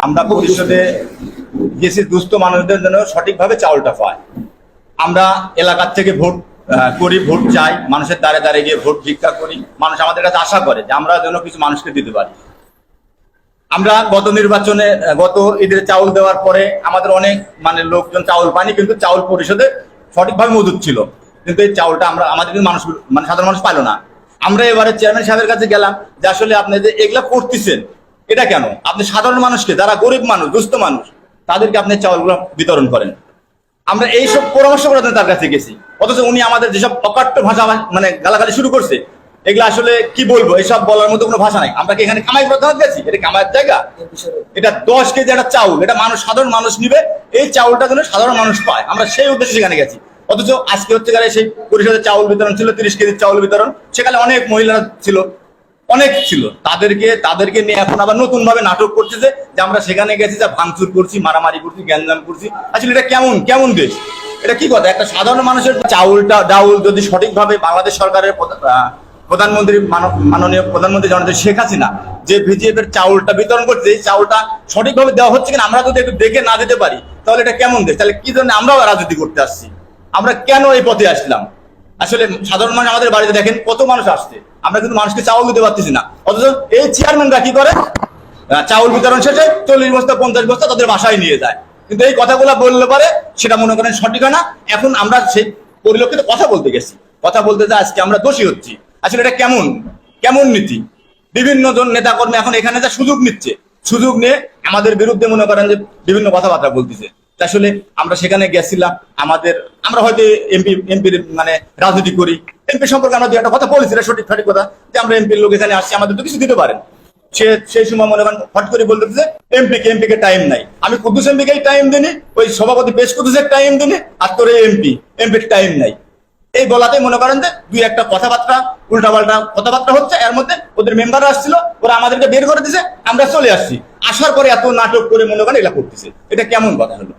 আমরা পরিষদে গেছি দুস্থ মানুষদের জন্য সঠিকভাবে চাউলটা পায়। আমরা এলাকার থেকে ভোট করি, ভোট চাই, মানুষের দ্বারে দ্বারে গিয়ে ভোট ভিক্ষা করি। মানুষ আমাদের কাছে আশা করে যে আমরা যেন কিছু মানুষকে দিতে পারি। আমরা গত নির্বাচনে গত ঈদের চাউল দেওয়ার পরে আমাদের অনেক লোকজন চাউল পায়নি, কিন্তু চাউল পরিষদে সঠিকভাবে মজুদ ছিল, কিন্তু এই চাউলটা আমাদের মানুষ সাধারণ মানুষ পাইলো না। আমরা এবারে চেয়ারম্যান সাহেবের কাছে গেলাম যে আসলে আপনি যে এগুলা করতেছেন এটা কেন? আপনি সাধারণ মানুষকে, যারা গরিব মানুষ, দুস্থ মানুষ, তাদেরকে আপনি চাউলগুলো বিতরণ করেন। আমরা এইসব পরামর্শ করার জন্য তার কাছে গেছি, অথচ উনি আমাদের যেসব অকাট্য ভাষা গালাগালি শুরু করছে, এগুলো আসলে কি বলবো, এসব বলার মতো কোনো ভাষা নাই। আমরা কি এখানে কামাই করতে গেছি? এটা কামাইয়ের জায়গা? এটা 10 কেজি একটা চাউল, এটা সাধারণ মানুষ নিবে, এই চাউলটা যেন সাধারণ মানুষ পায়, আমরা সেই উদ্দেশ্যে সেখানে গেছি। অথচ আজকে হচ্ছে সেই পরিষদের চাউল বিতরণ ছিল 30 কেজির চাউল বিতরণ, সেখানে অনেক মহিলারা ছিল, অনেক ছিল, তাদেরকে নিয়ে এখন আবার নতুন ভাবে নাটক করছে যে আমরা সেখানে গেছি, যা ভাঙচুর করছি, মারামারি করছি, গ্যাঞ্জাম করছি। আসলে এটা কেমন দেশ? এটা কি কথা? একটা সাধারণ মানুষের ডাউল যদি সঠিকভাবে বাংলাদেশ সরকারের প্রধানমন্ত্রী মাননীয় প্রধানমন্ত্রী জননেত্রী শেখ হাসিনা যে ভিজিএফ এর চাউলটা বিতরণ করছে, এই চাউলটা সঠিকভাবে দেওয়া হচ্ছে কিনা আমরা যদি একটু দেখে না দিতে পারি, তাহলে এটা কেমন দেশ? তাহলে কি জন্য আমরাও রাজনীতি করতে আসছি? আমরা কেন এই পথে আসলাম? আসলে সাধারণ মানুষ, আমাদের বাড়িতে দেখেন কত মানুষ আসছে, আমরা কিন্তু মানুষকে চাউল দিতে পারতেছি না। অথচ এই চেয়ারম্যানরা কি করে? চাউল বিতরণ শেষে 40 বস্তা 50 বস্তা তাদের বাসায় নিয়ে যায়। কিন্তু এই কথাগুলো বললে পারে সেটা মনে করেন সঠিক হয় না। এখন আমরা সেই পরিলক্ষিত কথা বলতে গেছি, কথা বলতে যে আজকে আমরা দোষী হচ্ছি। আসলে এটা কেমন নীতি? বিভিন্ন জন নেতা কর্মী এখন এখানে যা সুযোগ নিচ্ছে, সুযোগ নিয়ে আমাদের বিরুদ্ধে মনে করেন যে বিভিন্ন কথাবার্তা বলতেছে। আসলে আমরা সেখানে গেছিলাম, আমরা হয়তো এমপির রাজনীতি করি, এমপি সম্পর্কে আমরা 2 একটা কথা বলেছি, সঠিক কথা যে আমরা এমপির লোক এখানে আসছি, আমাদের তো কিছু দিতে পারেন। সেই সময় মনে করেন হট করে বলতেছে এমপিকে টাইম নাই। আমি কুদ্দুস এমপিকে টাইম দিনি, ওই সভাপতি পেশ কুদ্দুসের টাইম দিনি, আর তোর এমপির টাইম নাই। এই বলাতে মনে করেন যে 2 একটা কথাবার্তা, উল্টাপাল্টা কথাবার্তা হচ্ছে। এর মধ্যে ওদের মেম্বাররা আসছিল, ওরা আমাদেরকে বের করে দিছে, আমরা চলে আসছি। আসার পরে এত নাটক করে মনে করেন এগুলা করতেছে, এটা কেমন কথা হলো?